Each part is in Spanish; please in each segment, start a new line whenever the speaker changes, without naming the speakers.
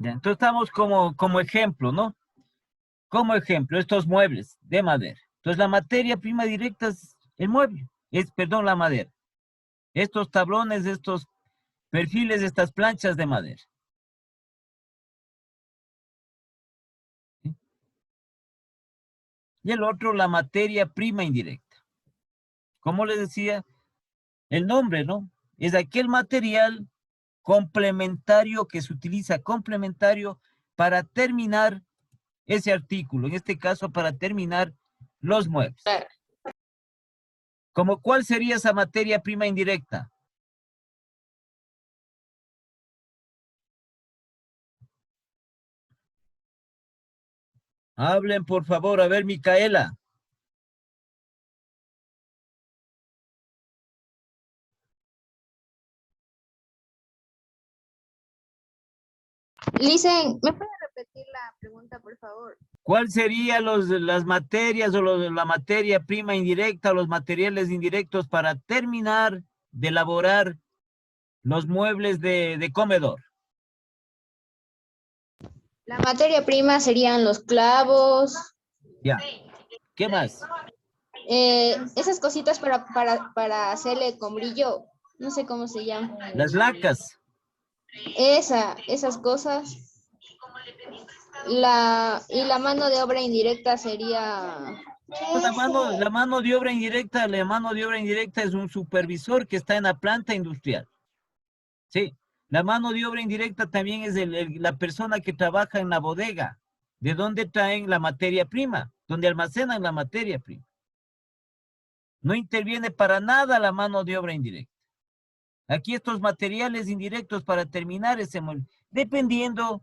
Ya, entonces estamos como ejemplo, ¿no? Como ejemplo, estos muebles de madera. Entonces la materia prima directa es el mueble, perdón, la madera. Estos tablones, estos perfiles, estas planchas de madera. ¿Sí? Y el otro, la materia prima indirecta. Como les decía, el nombre, ¿no? Es aquel material complementario que se utiliza complementario para terminar ese artículo, en este caso para terminar los muebles.
Claro.
¿Como cuál sería esa materia prima indirecta? Hablen, por favor, a ver, Micaela.
Listen, ¿me puede repetir la pregunta, por favor?
¿Cuál sería las materias o la materia prima indirecta o los materiales indirectos para terminar de elaborar los muebles de comedor?
La materia prima serían los clavos,
Ya. ¿Qué más?
esas cositas para hacerle con brillo, no sé cómo se llama.
Las lacas.
Esas cosas. Y la mano de obra indirecta sería...
La mano de obra indirecta es un supervisor que está en la planta industrial. Sí. La mano de obra indirecta también es la persona que trabaja en la bodega, de donde traen la materia prima, donde almacenan la materia prima. No interviene para nada la mano de obra indirecta. Aquí estos materiales indirectos para terminar ese mueble, dependiendo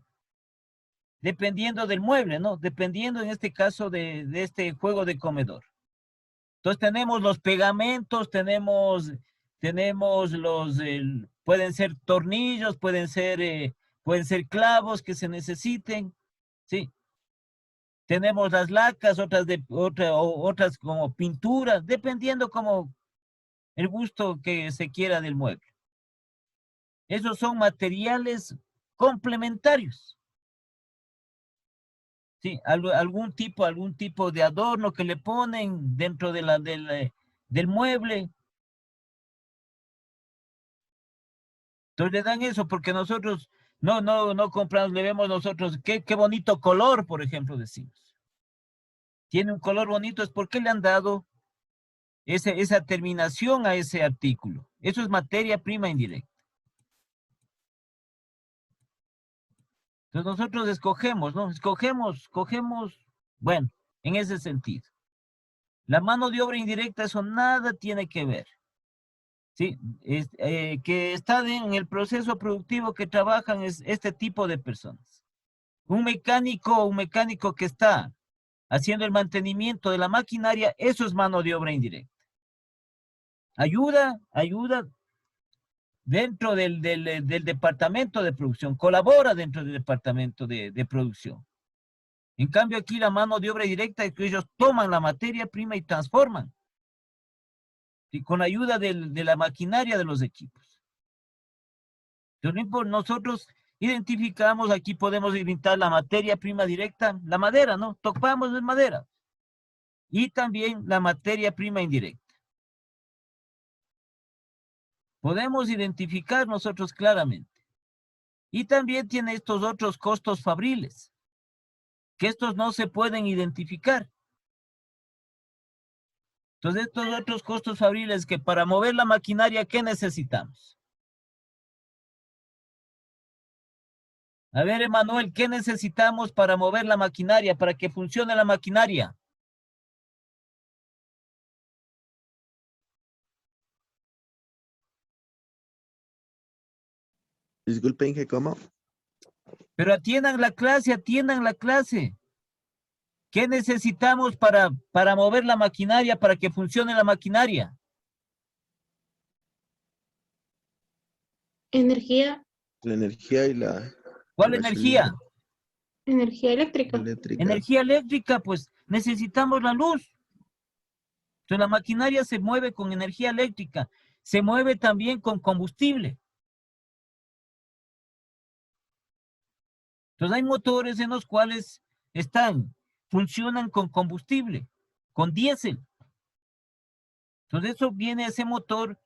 del mueble, ¿no? Dependiendo en este caso de este juego de comedor. Entonces tenemos los pegamentos, tenemos pueden ser tornillos, pueden ser clavos que se necesiten, ¿sí? Tenemos las lacas, otras como pinturas, dependiendo como el gusto que se quiera del mueble. Esos son materiales complementarios. Sí, algún tipo de adorno que le ponen dentro del mueble. Entonces le dan eso porque nosotros no compramos, le vemos nosotros, qué bonito color, por ejemplo, decimos. Tiene un color bonito, es porque le han dado esa terminación a ese artículo. Eso es materia prima indirecta. Entonces nosotros escogemos, ¿no? Escogemos, bueno, en ese sentido. La mano de obra indirecta, eso nada tiene que ver. ¿Sí? Que está en el proceso productivo que trabajan es este tipo de personas. Un mecánico que está haciendo el mantenimiento de la maquinaria, eso es mano de obra indirecta. Ayuda dentro del departamento de producción, colabora dentro del departamento de producción. En cambio aquí la mano de obra directa es que ellos toman la materia prima y transforman. ¿Sí? Con la ayuda de la maquinaria de los equipos. Entonces, nosotros identificamos, aquí podemos identificar la materia prima directa, la madera, ¿no? Topamos de madera. Y también la materia prima indirecta. Podemos identificar nosotros claramente. Y también tiene estos otros costos fabriles, que estos no se pueden identificar. Entonces, estos otros costos fabriles que para mover la maquinaria, ¿qué necesitamos? A ver, Emanuel, ¿qué necesitamos para mover la maquinaria, para que funcione la maquinaria?
Disculpen, que cómo.
Pero atiendan la clase. ¿Qué necesitamos para mover la maquinaria, para que funcione la maquinaria?
Energía,
La energía y la
¿Cuál
gasolina
energía?
energía eléctrica.
eléctrica.
Energía eléctrica, pues necesitamos la luz. Entonces la maquinaria se mueve con energía eléctrica, se mueve también con combustible. Entonces hay motores en los cuales funcionan con combustible, con diésel. Entonces eso viene ese motor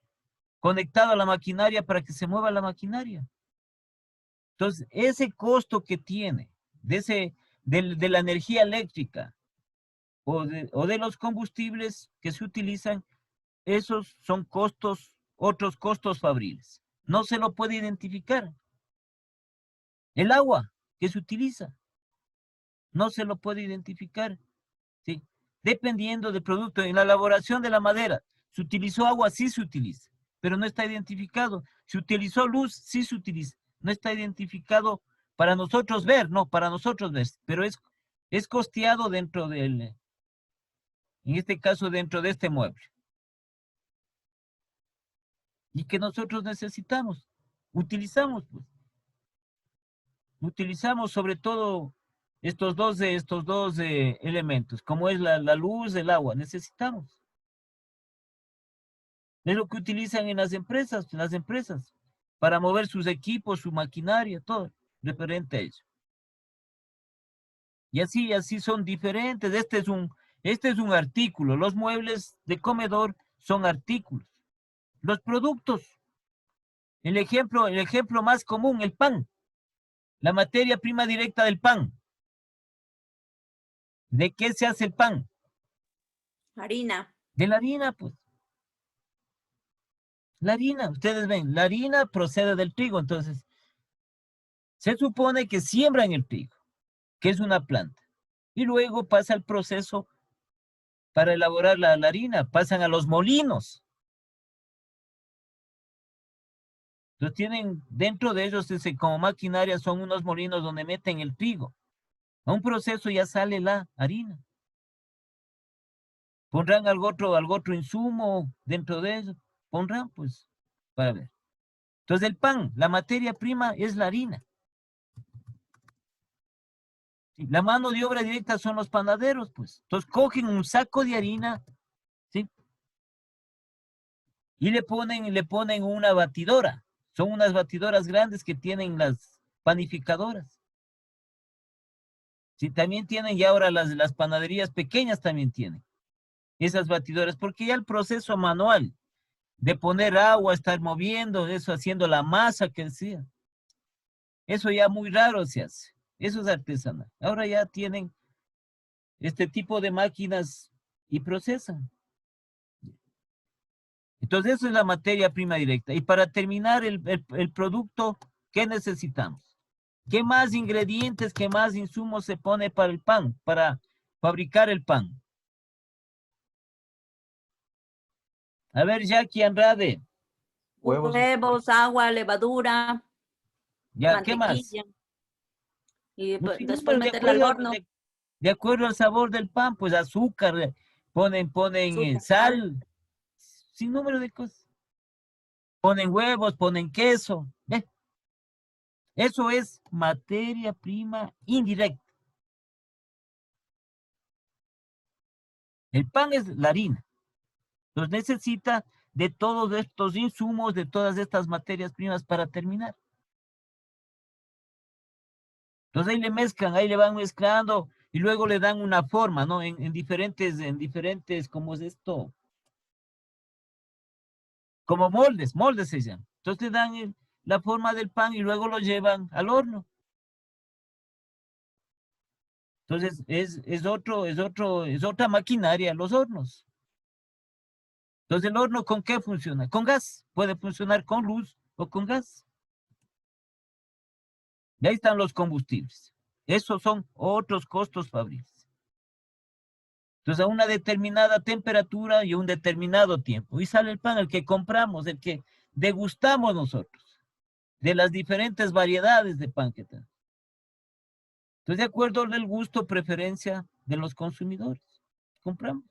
conectado a la maquinaria para que se mueva la maquinaria. Entonces ese costo que tiene de la energía eléctrica o de los combustibles que se utilizan, esos son costos, otros costos fabriles. No se lo puede identificar. El agua que se utiliza, no se lo puede identificar, ¿sí? Dependiendo del producto. En la elaboración de la madera, ¿se utilizó agua? Sí se utiliza, pero no está identificado. ¿Se utilizó luz? Sí se utiliza. No está identificado para nosotros ver, no, para nosotros ver, pero es costeado dentro en este caso, dentro de este mueble. Y que nosotros necesitamos, utilizamos, pues. Utilizamos sobre todo estos dos elementos, como es la luz, el agua, necesitamos. Es lo que utilizan en las empresas, para mover sus equipos, su maquinaria, todo referente a eso. Y así son diferentes. Este es un artículo. Los muebles de comedor son artículos. Los productos, el ejemplo más común, el pan, la materia prima directa del pan. ¿De qué se hace el pan?
Harina.
De la harina, pues. La harina, ustedes ven, la harina procede del trigo, entonces se supone que siembran el trigo, que es una planta, y luego pasa el proceso para elaborar la harina, pasan a los molinos. Entonces tienen, dentro de ellos, como maquinaria, son unos molinos donde meten el trigo. A un proceso ya sale la harina. Pondrán algo otro insumo dentro de eso, pondrán, pues, para ver. Entonces el pan, la materia prima es la harina. La mano de obra directa son los panaderos, pues. Entonces cogen un saco de harina, ¿sí? Y le ponen una batidora. Son unas batidoras grandes que tienen las panificadoras. Sí, también tienen, y ahora las panaderías pequeñas también tienen esas batidoras, porque ya el proceso manual de poner agua, estar moviendo, eso, haciendo la masa que decía, eso ya muy raro se hace. Eso es artesanal. Ahora ya tienen este tipo de máquinas y procesan. Entonces, eso es la materia prima directa. Y para terminar el producto, ¿qué necesitamos? ¿Qué más ingredientes, qué más insumos se pone para el pan, para fabricar el pan? A ver, Jackie Andrade.
Huevos, agua, levadura,
Ya, ¿qué más?
mantequilla. Y
Un
después
sinnúmero
meterla al horno.
de acuerdo al sabor del pan, pues azúcar, ponen
Azúcar, sal.
sal, sin número de cosas. Ponen huevos, ponen queso. Eso es materia prima indirecta. El pan es la harina. Entonces necesita de todos estos insumos, de todas estas materias primas para terminar. Entonces ahí le mezclan, ahí le van mezclando y luego le dan una forma, ¿no? En diferentes, ¿cómo es esto? Como moldes se llaman. Entonces le dan la forma del pan y luego lo llevan al horno. Entonces es otra maquinaria, los hornos. Entonces el horno, ¿con qué funciona? Con gas. Puede funcionar con luz o con gas. Y ahí están los combustibles. Esos son otros costos fabriles. Entonces, a una determinada temperatura y un determinado tiempo. Y sale el pan, el que compramos, el que degustamos nosotros, de las diferentes variedades de pan que tenemos. Entonces, de acuerdo al gusto, preferencia de los consumidores, compramos.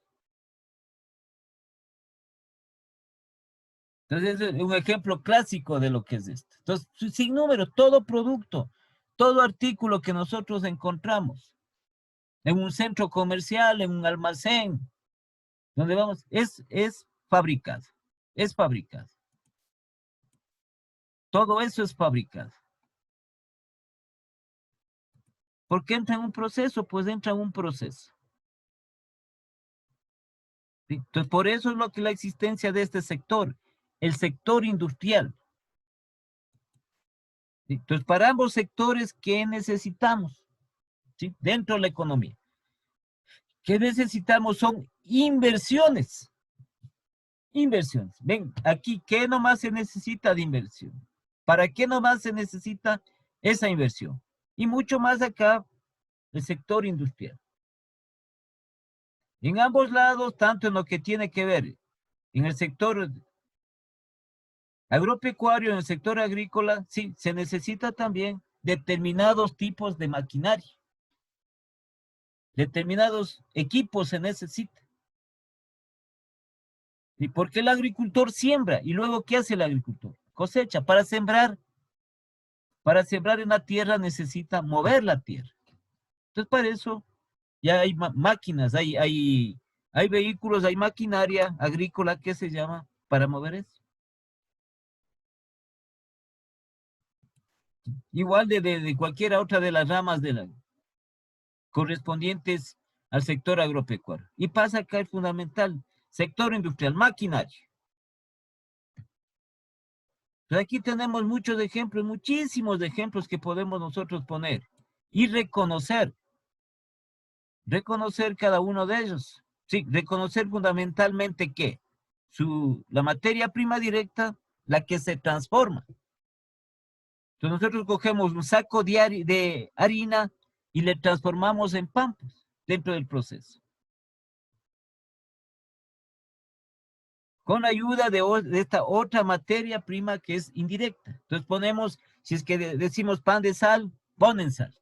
Entonces, es un ejemplo clásico de lo que es esto. Entonces, sin número, todo producto, todo artículo que nosotros encontramos en un centro comercial, en un almacén, donde vamos, es fabricado, es fabricado. Todo eso es fabricado. ¿Por qué entra en un proceso? Pues entra en un proceso. ¿Sí? Entonces, por eso es lo que la existencia de este sector, el sector industrial. ¿Sí? Entonces, para ambos sectores, ¿qué necesitamos? ¿Sí? Dentro de la economía. ¿Qué necesitamos? Son inversiones. Inversiones. Ven, aquí, ¿qué nomás se necesita de inversión? ¿Para qué nomás se necesita esa inversión? Y mucho más acá, el sector industrial. En ambos lados, tanto en lo que tiene que ver en el sector agropecuario, en el sector agrícola, sí, se necesita también determinados tipos de maquinaria. Determinados equipos se necesitan. ¿Y por qué el agricultor siembra? ¿Y luego qué hace el agricultor? Cosecha. Para sembrar en la tierra necesita mover la tierra. Entonces, para eso ya hay máquinas, hay vehículos, hay maquinaria agrícola que se llama para mover eso. Igual de cualquier otra de las ramas correspondientes al sector agropecuario. Y pasa acá el fundamental, sector industrial, maquinaria. Pues aquí tenemos muchos ejemplos, muchísimos ejemplos que podemos nosotros poner y reconocer cada uno de ellos. Sí, reconocer fundamentalmente que la materia prima directa, la que se transforma. Entonces nosotros cogemos un saco de harina y le transformamos en pan pues, dentro del proceso. Con la ayuda de esta otra materia prima que es indirecta. Entonces ponemos, si es que decimos pan de sal, ponen sal.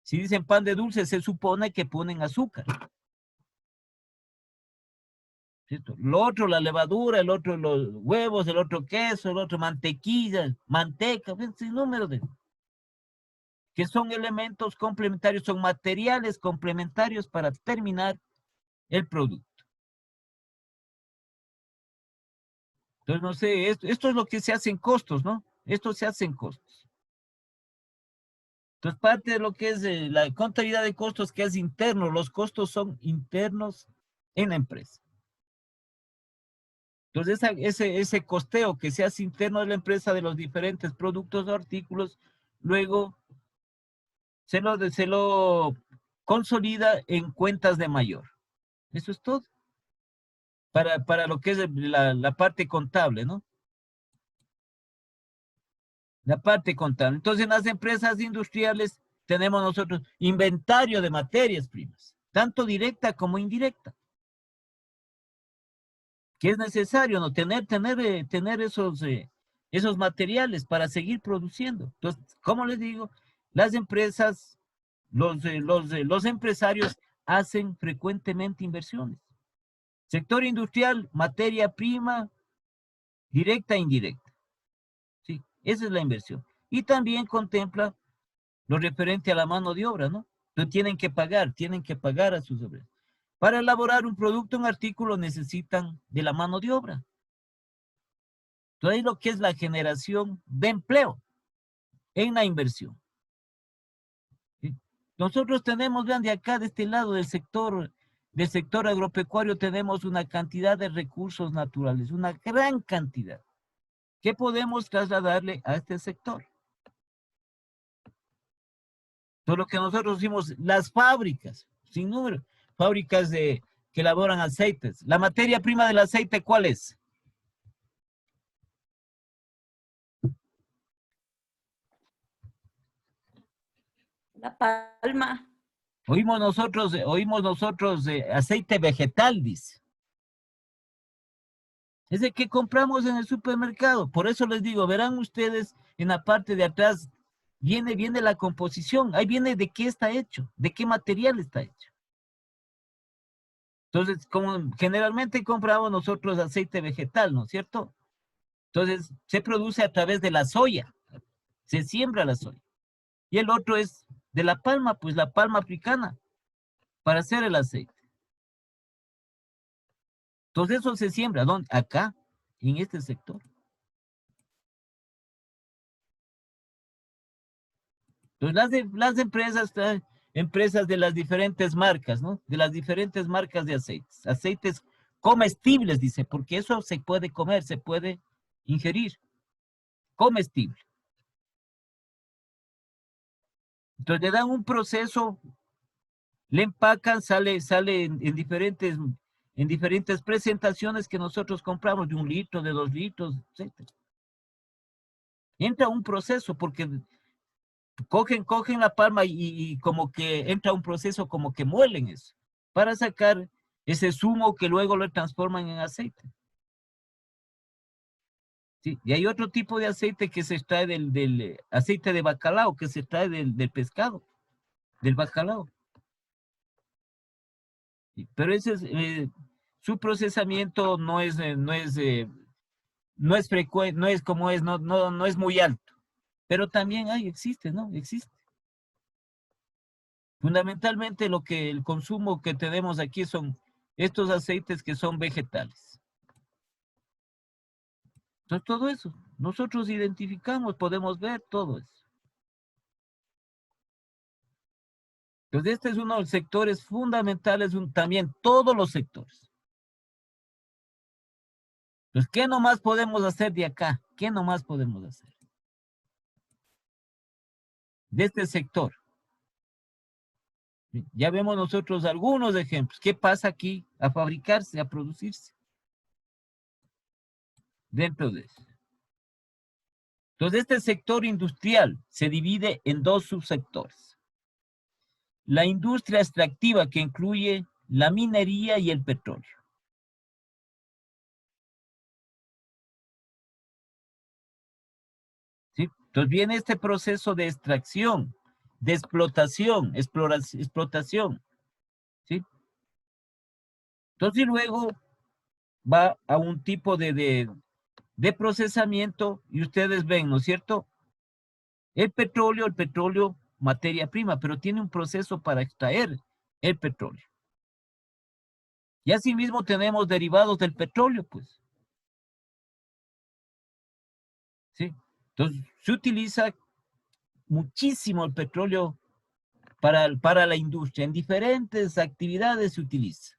Si dicen pan de dulce, se supone que ponen azúcar. ¿Cierto? Lo otro, la levadura, el otro, los huevos, el otro queso, el otro mantequilla, manteca, sin número de... que son elementos complementarios, son materiales complementarios para terminar el producto. Entonces, no sé, esto es lo que se hace en costos, ¿no? Esto se hace en costos. Entonces, parte de lo que es la contabilidad de costos que es interno, los costos son internos en la empresa. Entonces, ese costeo que se hace interno de la empresa de los diferentes productos o artículos, luego se lo consolida en cuentas de mayor. Eso es todo. Para lo que es la parte contable, ¿no? La parte contable. Entonces, en las empresas industriales tenemos nosotros inventario de materias primas, tanto directa como indirecta. Que es necesario, ¿no? Tener esos materiales para seguir produciendo. Entonces, como les digo, las empresas, los empresarios hacen frecuentemente inversiones. Sector industrial, materia prima, directa e indirecta. ¿Sí? Esa es la inversión. Y también contempla lo referente a la mano de obra, ¿no? Entonces tienen que pagar a sus obreros. Para elaborar un producto, un artículo, necesitan de la mano de obra. Entonces, lo que es la generación de empleo en la inversión. ¿Sí? Nosotros tenemos, vean, de acá, de este lado del sector agropecuario, tenemos una cantidad de recursos naturales, una gran cantidad, que podemos trasladarle a este sector. Todo lo que nosotros hicimos, las fábricas, sin número, fábricas que elaboran aceites. La materia prima del aceite, ¿cuál es?
La palma.
Oímos nosotros aceite vegetal, dice. Es el que compramos en el supermercado. Por eso les digo, verán ustedes en la parte de atrás, viene la composición. Ahí viene de qué está hecho, de qué material está hecho. Entonces, como generalmente compramos nosotros aceite vegetal, ¿no es cierto? Entonces, se produce a través de la soya. Se siembra la soya. Y el otro es de la palma, pues la palma africana, para hacer el aceite. Entonces, eso se siembra, ¿dónde? Acá, en este sector. Entonces, las empresas empresas de las diferentes marcas, ¿no? De las diferentes marcas de aceites. Aceites comestibles, dice, porque eso se puede comer, se puede ingerir. Comestible. Entonces le dan un proceso, le empacan, sale en diferentes presentaciones que nosotros compramos, de 1 litro, de 2 litros, etc. Entra un proceso, porque cogen la palma y como que entra un proceso como que muelen eso, para sacar ese zumo que luego lo transforman en aceite. ¿Sí? Y hay otro tipo de aceite que se extrae del aceite de bacalao, que se extrae del pescado, del bacalao. Sí, pero ese es, su procesamiento no es frecuente, no es como es, no es muy alto. Pero también existe, ¿no? Existe. Fundamentalmente el consumo que tenemos aquí son estos aceites que son vegetales. Entonces todo eso, nosotros identificamos, podemos ver todo eso. Entonces este es uno de los sectores fundamentales, también todos los sectores. Entonces, ¿qué nomás podemos hacer de acá? ¿Qué nomás podemos hacer? De este sector. Ya vemos nosotros algunos ejemplos. ¿Qué pasa aquí a fabricarse, a producirse? Dentro de eso. Entonces, este sector industrial se divide en 2 subsectores. La industria extractiva, que incluye la minería y el petróleo. ¿Sí? Entonces viene este proceso de extracción, de explotación, explotación. ¿Sí? Entonces luego va a un tipo de procesamiento y ustedes ven, ¿no es cierto? El petróleo, materia prima, pero tiene un proceso para extraer el petróleo. Y asimismo tenemos derivados del petróleo, pues. ¿Sí? Entonces, se utiliza muchísimo el petróleo para la industria. En diferentes actividades se utiliza.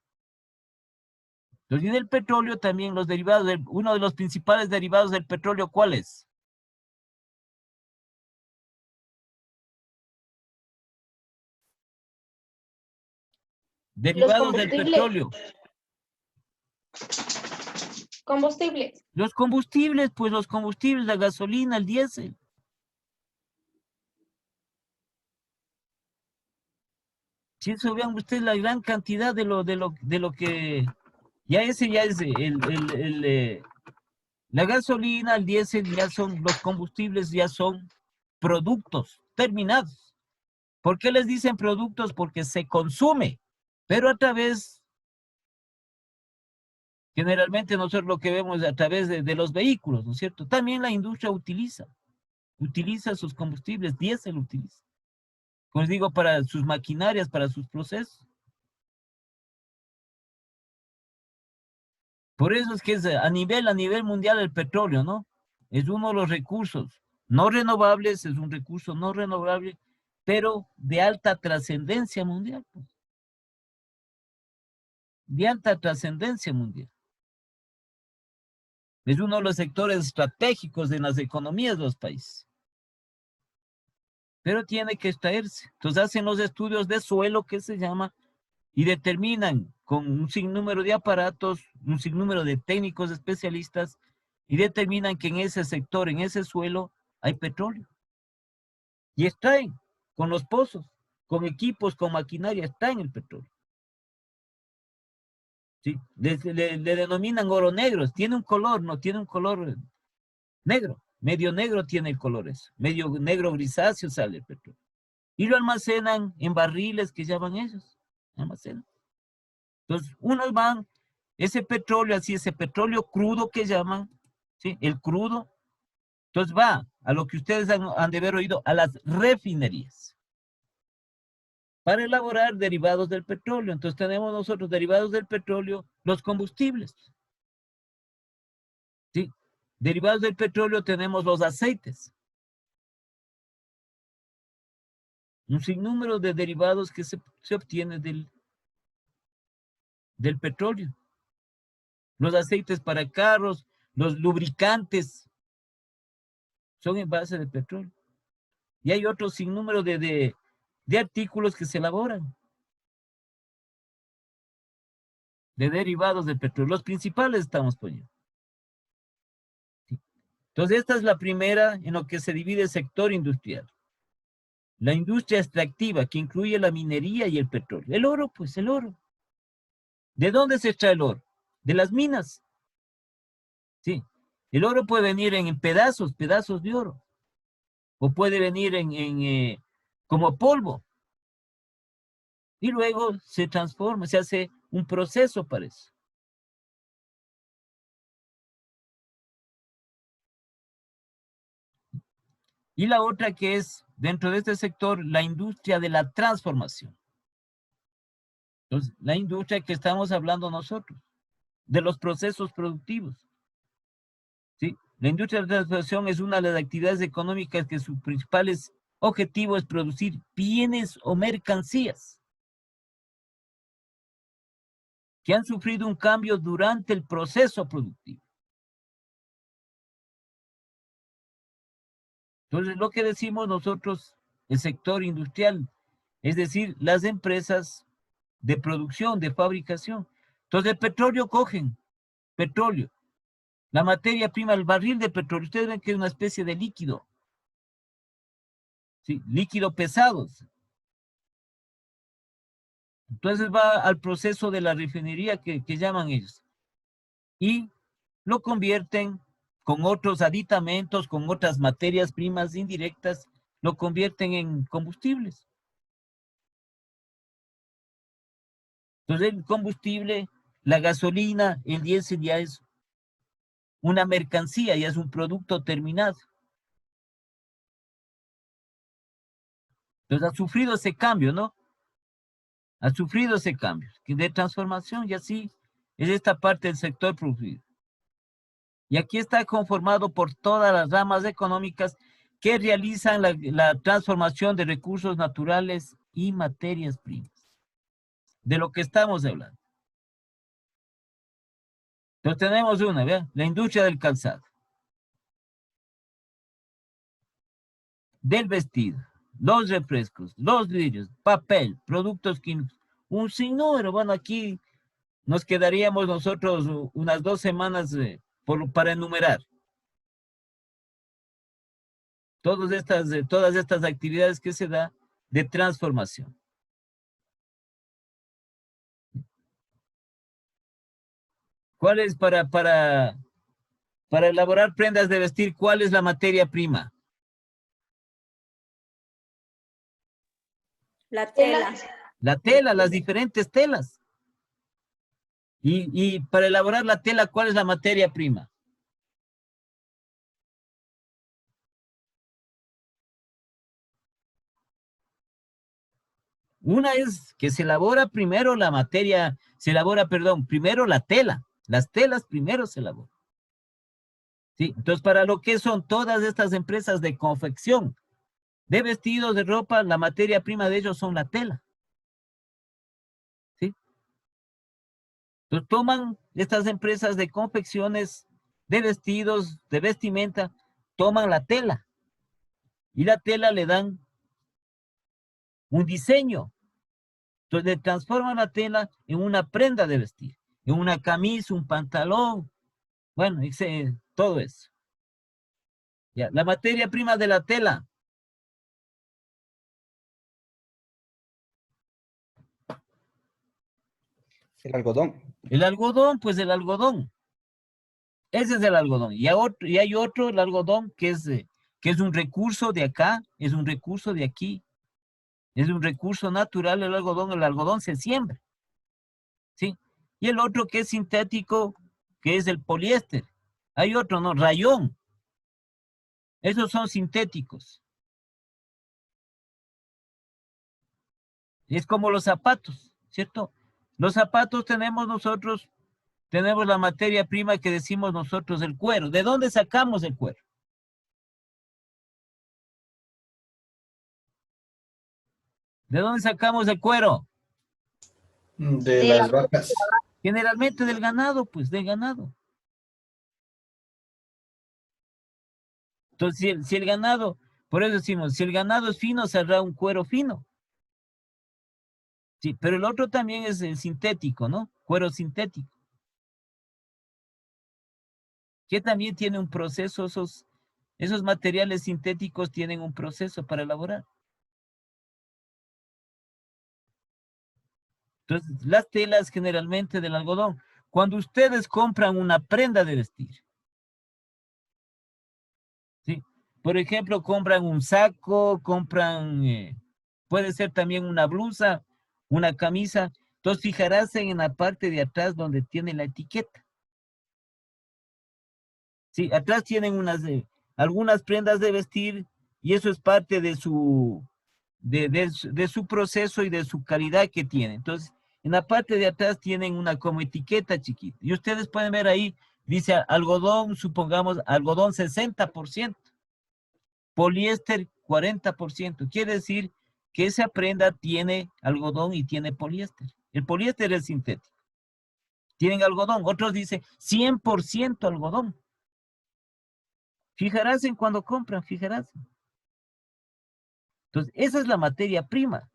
Entonces, y del petróleo también los derivados, uno de los principales derivados del petróleo, ¿cuál es? Derivados del petróleo.
Combustibles.
Los combustibles, pues los combustibles, la gasolina, el diésel. Si eso vean ustedes la gran cantidad de lo que, ya ese ya es la gasolina, el diésel, ya son, los combustibles ya son productos terminados. ¿Por qué les dicen productos? Porque se consume, pero a través, generalmente nosotros lo que vemos a través de los vehículos, ¿no es cierto? También la industria utiliza sus combustibles, diésel utiliza. Como les digo, para sus maquinarias, para sus procesos. Por eso es que es a nivel mundial el petróleo, ¿no? Es uno de los recursos no renovables, es un recurso no renovable, pero de alta trascendencia mundial, pues. De alta trascendencia mundial. Es uno de los sectores estratégicos en las economías de los países. Pero tiene que extraerse. Entonces hacen los estudios de suelo, que se llama, y determinan con un sinnúmero de aparatos, un sinnúmero de técnicos especialistas, y determinan que en ese sector, en ese suelo, hay petróleo. Y extraen con los pozos, con equipos, con maquinaria, está en el petróleo. ¿Sí? Le denominan oro negro, tiene un color, no tiene un color negro, medio negro tiene el color eso, medio negro grisáceo sale el petróleo. Y lo almacenan en barriles que llaman ellos, almacenan. Entonces, unos van, ese petróleo, así, ese petróleo crudo que llaman, ¿sí? El crudo, entonces va a lo que ustedes han de haber oído, a las refinerías, para elaborar derivados del petróleo. Entonces tenemos nosotros derivados del petróleo, los combustibles, ¿sí? Derivados del petróleo tenemos los aceites. Un sinnúmero de derivados que se obtienen del petróleo. Los aceites para carros, los lubricantes, son en base de petróleo. Y hay otro sinnúmero de artículos que se elaboran de derivados del petróleo. Los principales estamos poniendo. ¿Sí? Entonces, esta es la primera en lo que se divide el sector industrial. La industria extractiva, que incluye la minería y el petróleo. El oro, pues, el oro. ¿De dónde se extrae el oro? De las minas. Sí. El oro puede venir en pedazos de oro. O puede venir como polvo. Y luego se transforma, se hace un proceso para eso. Y la otra que es, dentro de este sector, la industria de la transformación. Entonces, la industria que estamos hablando nosotros, de los procesos productivos. ¿Sí? La industria de la transformación es una de las actividades económicas que su principal objetivo es producir bienes o mercancías que han sufrido un cambio durante el proceso productivo. Entonces, lo que decimos nosotros, el sector industrial, es decir, las empresas de producción, de fabricación. Entonces, el petróleo cogen, petróleo, la materia prima, el barril de petróleo. Ustedes ven que es una especie de líquido, ¿sí? Líquido pesado. Entonces va al proceso de la refinería que llaman ellos. Y lo convierten con otros aditamentos, con otras materias primas indirectas, lo convierten en combustibles. Entonces el combustible, la gasolina, el diésel ya es una mercancía, ya es un producto terminado. Entonces ha sufrido ese cambio, ¿no? Ha sufrido ese cambio de transformación y así es esta parte del sector productivo. Y aquí está conformado por todas las ramas económicas que realizan la transformación de recursos naturales y materias primas. De lo que estamos hablando. Entonces tenemos una, ¿vean? La industria del calzado. Del vestido, los refrescos, los vidrios, papel, productos químicos. Un sinnúmero. Bueno, aquí nos quedaríamos nosotros unas 2 semanas para enumerar. Todas estas actividades que se da de transformación. ¿Cuál es para elaborar prendas de vestir? ¿Cuál es la materia prima?
La tela.
La tela, las diferentes telas. Y para elaborar la tela, ¿cuál es la materia prima? Una es que se elabora primero la materia, primero la tela. Las telas primero se elaboran. ¿Sí? Entonces, para lo que son todas estas empresas de confección, de vestidos, de ropa, la materia prima de ellos son la tela. ¿Sí? Entonces, toman estas empresas de confecciones, de vestidos, de vestimenta, toman la tela. Y la tela le dan un diseño. Entonces le transforman la tela en una prenda de vestir, en una camisa, un pantalón, bueno, todo eso. Ya, la materia prima de la tela.
El algodón.
El algodón, pues el algodón. Ese es el algodón. Y hay otro, el algodón, que es un recurso de acá, es un recurso de aquí. Es un recurso natural el algodón se siembra. ¿Sí? Y el otro que es sintético, que es el poliéster. Hay otro, ¿no? Rayón. Esos son sintéticos. Es como los zapatos, ¿cierto? Los zapatos tenemos la materia prima que decimos nosotros, el cuero. ¿De dónde sacamos el cuero? ¿De dónde sacamos el cuero?
De
De
las
la-
vacas.
Generalmente del ganado, pues, del ganado. Entonces, si el ganado, por eso decimos, si el ganado es fino, saldrá un cuero fino. Sí, pero el otro también es el sintético, ¿no? Cuero sintético. Que también tiene un proceso, esos materiales sintéticos tienen un proceso para elaborar. Entonces, las telas generalmente del algodón, cuando ustedes compran una prenda de vestir, ¿sí? Por ejemplo, compran un saco, compran, puede ser también una blusa, una camisa, entonces fijarás en la parte de atrás donde tiene la etiqueta. Sí, atrás tienen algunas prendas de vestir y eso es parte de su proceso y de su calidad que tiene. Entonces, en la parte de atrás tienen una como etiqueta chiquita. Y ustedes pueden ver ahí, dice algodón, supongamos, algodón 60%, poliéster 40%. Quiere decir que esa prenda tiene algodón y tiene poliéster. El poliéster es sintético. Tienen algodón. Otros dicen 100% algodón. Fijarás en cuando compran, fijarás. Entonces, esa es la materia prima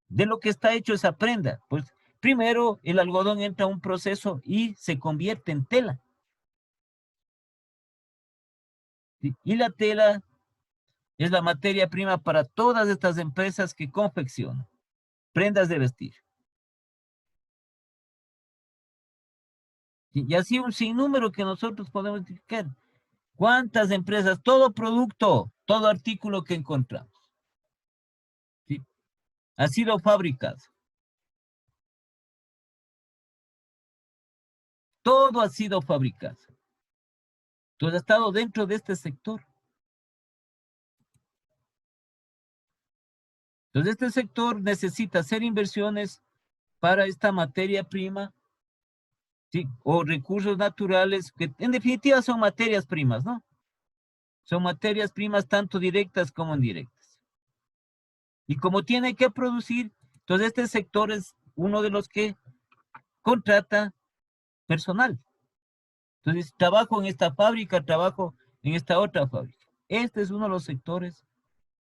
de lo que está hecho esa prenda. Pues primero el algodón entra a un proceso y se convierte en tela. ¿Sí? Y la tela es la materia prima para todas estas empresas que confeccionan prendas de vestir. ¿Sí? Y así un sinnúmero que nosotros podemos identificar. ¿Cuántas empresas? Todo producto, todo artículo que encontramos, ¿sí?, ha sido fabricado. Todo ha sido fabricado. Entonces ha estado dentro de este sector. Entonces este sector necesita hacer inversiones para esta materia prima, ¿sí?, o recursos naturales, que en definitiva son materias primas, ¿no? Son materias primas tanto directas como indirectas. Y como tiene que producir, entonces este sector es uno de los que contrata personal. Entonces, trabajo en esta fábrica, trabajo en esta otra fábrica. Este es uno de los sectores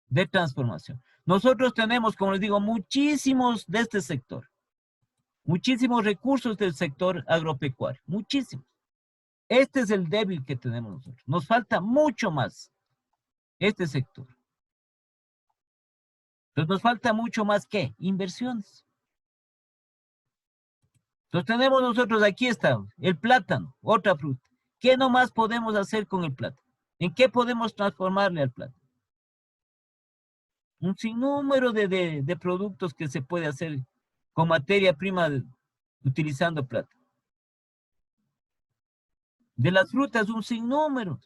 de transformación. Nosotros tenemos, como les digo, muchísimos de este sector. Muchísimos recursos del sector agropecuario. Muchísimos. Este es el débil que tenemos nosotros. Nos falta mucho más este sector. Entonces nos falta mucho más ¿qué? Inversiones. Entonces tenemos nosotros, aquí está, el plátano, otra fruta. ¿Qué nomás podemos hacer con el plátano? ¿En qué podemos transformarle al plátano? Un sinnúmero de productos que se puede hacer con materia prima utilizando plátano. De las frutas, un sinnúmero.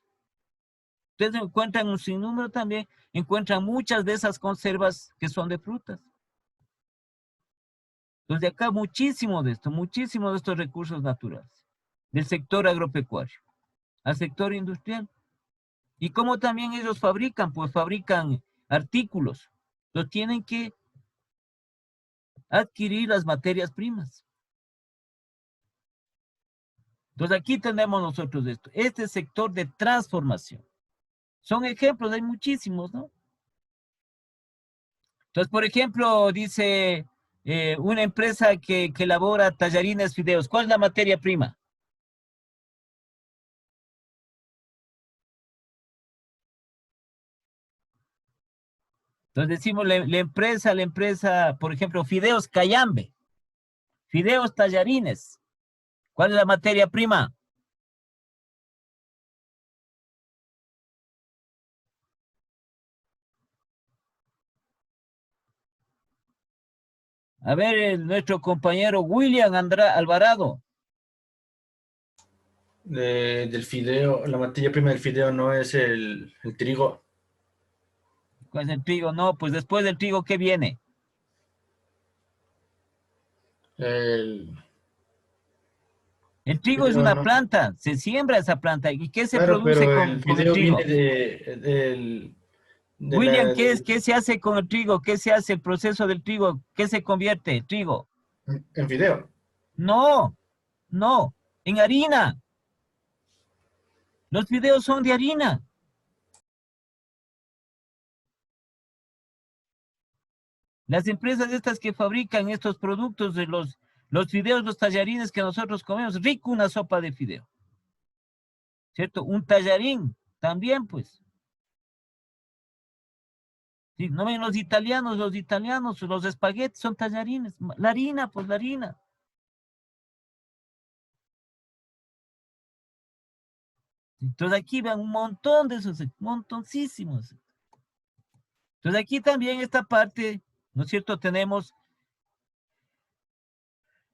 Ustedes encuentran un sinnúmero también, encuentran muchas de esas conservas que son de frutas. Entonces de acá muchísimo de esto, muchísimo de estos recursos naturales, del sector agropecuario al sector industrial. Y como también ellos fabrican, pues fabrican artículos, entonces tienen que adquirir las materias primas. Entonces aquí tenemos nosotros esto, este sector de transformación. Son ejemplos, hay muchísimos, ¿no? Entonces, por ejemplo, dice una empresa que elabora tallarines fideos. ¿Cuál es la materia prima? Entonces decimos la empresa, por ejemplo, Fideos Cayambe, Fideos Tallarines. ¿Cuál es la materia prima? A ver, nuestro compañero William Alvarado.
Del fideo, la materia prima del fideo no es el trigo.
¿Cuál es el trigo? No, pues después del trigo, ¿qué viene?
El
El trigo es
fideo
una
no.
planta, se siembra esa planta. ¿Y qué se
Claro,
produce
pero
con
el
el
fideo
trigo?
viene de
William,
la-
¿qué se hace con el trigo? ¿Qué se hace el proceso del trigo? ¿Qué se convierte el trigo?
en fideo.
No, no, en harina. Los fideos son de harina. Las empresas estas que fabrican estos productos de los fideos, los tallarines que nosotros comemos, rico una sopa de fideo. ¿Cierto? Un tallarín también, pues. Sí, no ven los italianos, los espaguetis son tallarines. La harina, pues la harina. Entonces aquí vean un montón de esos, montoncísimos. Entonces aquí también esta parte, ¿no es cierto? Tenemos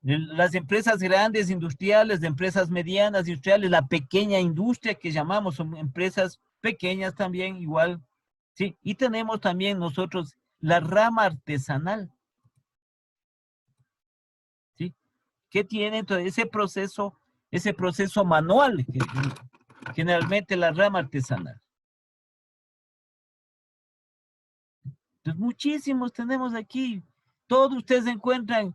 las empresas grandes industriales, de empresas medianas industriales, la pequeña industria que llamamos, son empresas pequeñas también igual, ¿sí? Y tenemos también nosotros la rama artesanal, ¿sí? ¿Qué tiene entonces ese proceso manual, generalmente la rama artesanal? Entonces muchísimos tenemos aquí, todos ustedes encuentran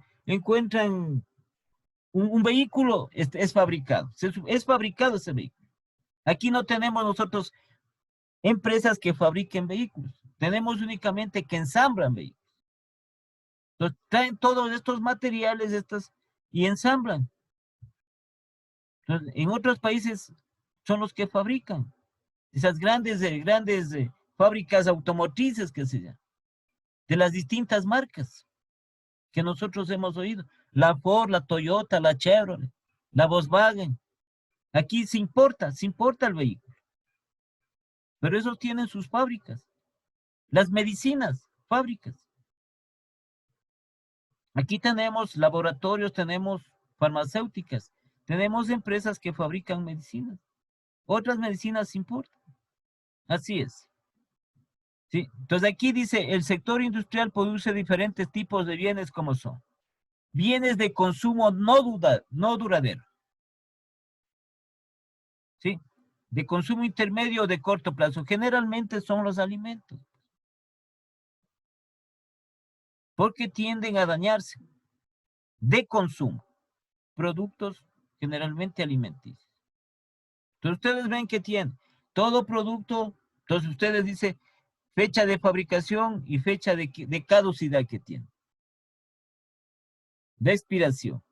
un vehículo, es fabricado, es fabricado ese vehículo. Aquí no tenemos nosotros empresas que fabriquen vehículos. Tenemos únicamente que ensamblan vehículos. Entonces, traen todos estos materiales y ensamblan. Entonces, en otros países son los que fabrican. Esas grandes fábricas automotrices que se llaman. De las distintas marcas que nosotros hemos oído. La Ford, la Toyota, la Chevrolet, la Volkswagen. Aquí se importa el vehículo. Pero esos tienen sus fábricas. Las medicinas, fábricas. Aquí tenemos laboratorios, tenemos farmacéuticas, tenemos empresas que fabrican medicinas. Otras medicinas se importan. Así es. ¿Sí? Entonces aquí dice, el sector industrial produce diferentes tipos de bienes como son. Bienes de consumo no duradero. ¿Sí? De consumo intermedio o de corto plazo. Generalmente son los alimentos. Porque tienden a dañarse. De consumo. Productos generalmente alimenticios. Entonces ustedes ven que tiene todo producto, entonces ustedes dicen fecha de fabricación y fecha de caducidad que tiene. De expiración.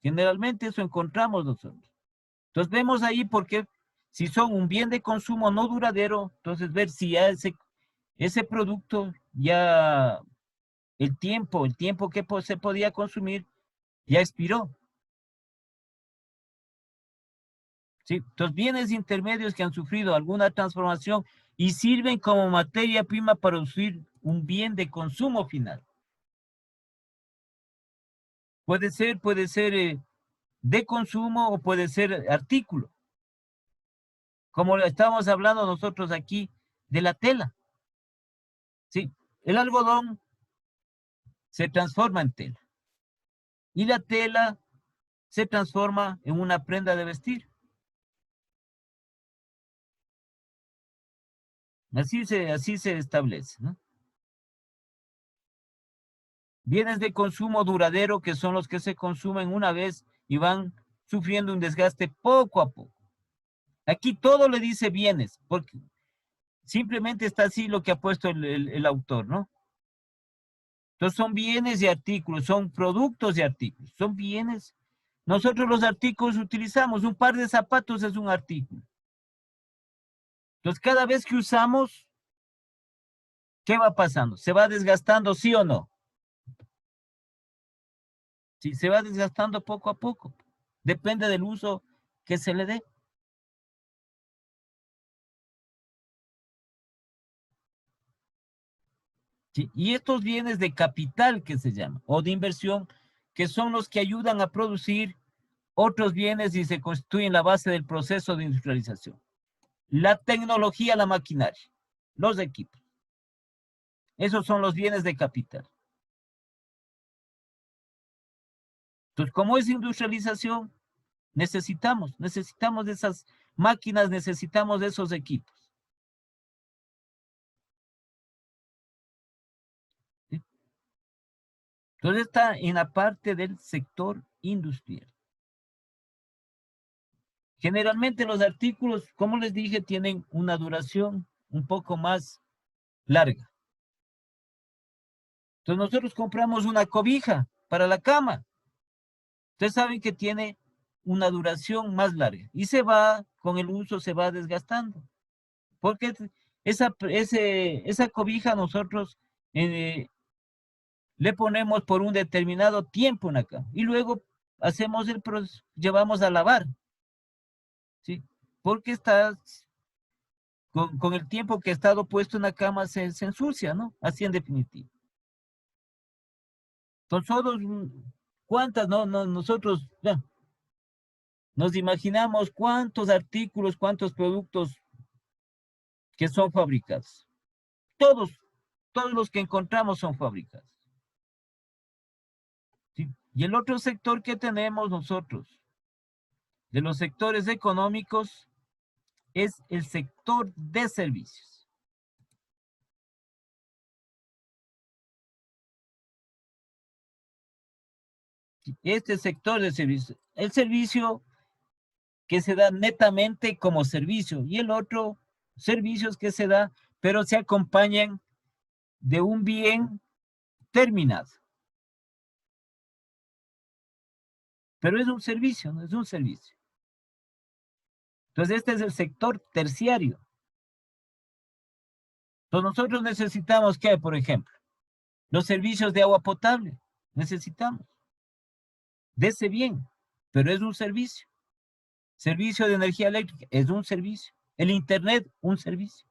Generalmente eso encontramos nosotros. Entonces vemos ahí porque si son un bien de consumo no duradero, entonces ver si ya ese producto ya el tiempo que se podía consumir ya expiró. ¿Sí? Entonces, bienes intermedios que han sufrido alguna transformación y sirven como materia prima para producir un bien de consumo final. Puede ser de consumo o puede ser artículo. Como lo estamos hablando nosotros aquí de la tela. ¿Sí? El algodón se transforma en tela. Y la tela se transforma en una prenda de vestir. Así se establece, ¿no? Bienes de consumo duradero que son los que se consumen una vez y van sufriendo un desgaste poco a poco. Aquí todo le dice bienes, porque simplemente está así lo que ha puesto el autor, ¿no? Entonces son bienes y artículos, son productos y artículos, son bienes. Nosotros los artículos utilizamos, un par de zapatos es un artículo. Entonces cada vez que usamos, ¿qué va pasando? ¿Se va desgastando, sí o no? Sí, se va desgastando poco a poco. Depende del uso que se le dé. Sí, y estos bienes de capital que se llaman, o de inversión, que son los que ayudan a producir otros bienes y se constituyen la base del proceso de industrialización. La tecnología, la maquinaria, los equipos. Esos son los bienes de capital. Entonces, como es industrialización, necesitamos de esas máquinas, necesitamos de esos equipos. Entonces está en la parte del sector industrial. Generalmente los artículos, como les dije, tienen una duración un poco más larga. Entonces nosotros compramos una cobija para la cama. Ustedes saben que tiene una duración más larga y se va, con el uso se va desgastando. Porque esa cobija nosotros le ponemos por un determinado tiempo en la cama y luego hacemos el proceso, llevamos a lavar. ¿Sí? Porque está, con el tiempo que ha estado puesto en la cama se ensucia, ¿no? Así en definitiva. Nosotros, ¿cuántas, no, nosotros ya, nos imaginamos cuántos artículos, cuántos productos que son fabricados? Todos los que encontramos son fabricados. ¿Sí? Y el otro sector que tenemos nosotros, de los sectores económicos, es el sector de servicios. Este sector de servicios, el servicio que se da netamente como servicio y el otro, servicios que se da, pero se acompañan de un bien terminado. Pero es un servicio, no es un servicio. Entonces este es el sector terciario. Entonces nosotros necesitamos, ¿qué? Por ejemplo, los servicios de agua potable, necesitamos de ese bien, pero es un servicio. Servicio de energía eléctrica es un servicio. El internet, un servicio.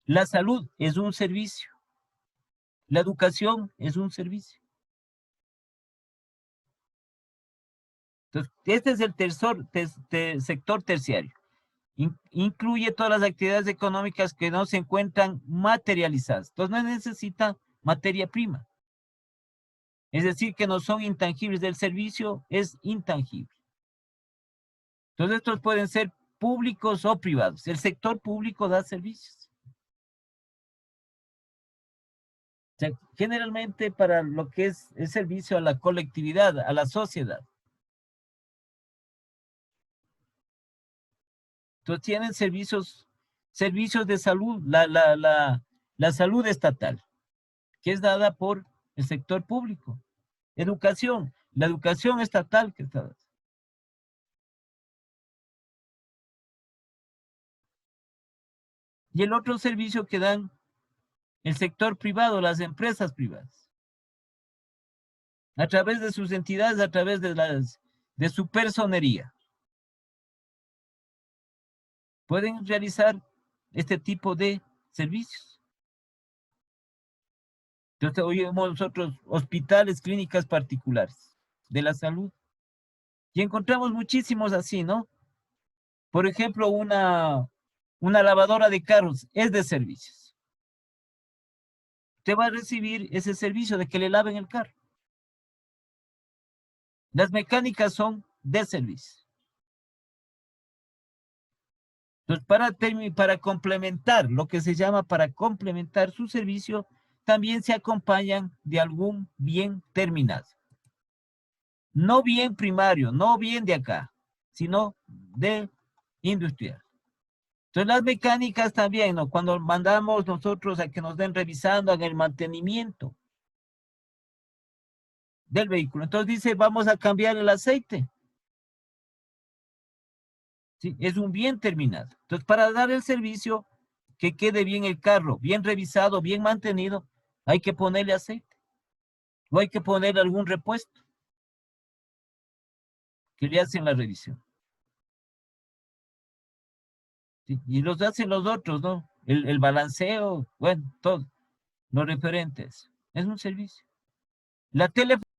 La salud es un servicio. La educación es un servicio. Entonces, este es el sector terciario. Incluye todas las actividades económicas que no se encuentran materializadas. Entonces, no necesita materia prima. Es decir, que no son intangibles. Del servicio es intangible. Entonces, estos pueden ser públicos o privados. El sector público da servicios. O sea, generalmente para lo que es el servicio a la colectividad, a la sociedad. Entonces tienen servicios de salud, la salud estatal, que es dada por el sector público. Educación, la educación estatal que está dada. Y el otro servicio que dan el sector privado, las empresas privadas. A través de sus entidades, a través de su personería. Pueden realizar este tipo de servicios. Entonces, oímos nosotros hospitales, clínicas particulares de la salud. Y encontramos muchísimos así, ¿no? Por ejemplo, una lavadora de carros es de servicios. Usted va a recibir ese servicio de que le laven el carro. Las mecánicas son de servicio. Entonces, para complementar, lo que se llama para complementar su servicio, también se acompañan de algún bien terminado. No bien primario, no bien de acá, sino de industrial. Entonces las mecánicas también, ¿no? Cuando mandamos nosotros a que nos den revisando, hagan el mantenimiento del vehículo. Entonces dice, vamos a cambiar el aceite. ¿Sí? Es un bien terminado. Entonces para dar el servicio, que quede bien el carro, bien revisado, bien mantenido, hay que ponerle aceite. O hay que ponerle algún repuesto que le hacen la revisión. ¿Sí? Y los hacen los otros, ¿no? El balanceo, bueno, todo, los referentes. Es un servicio. La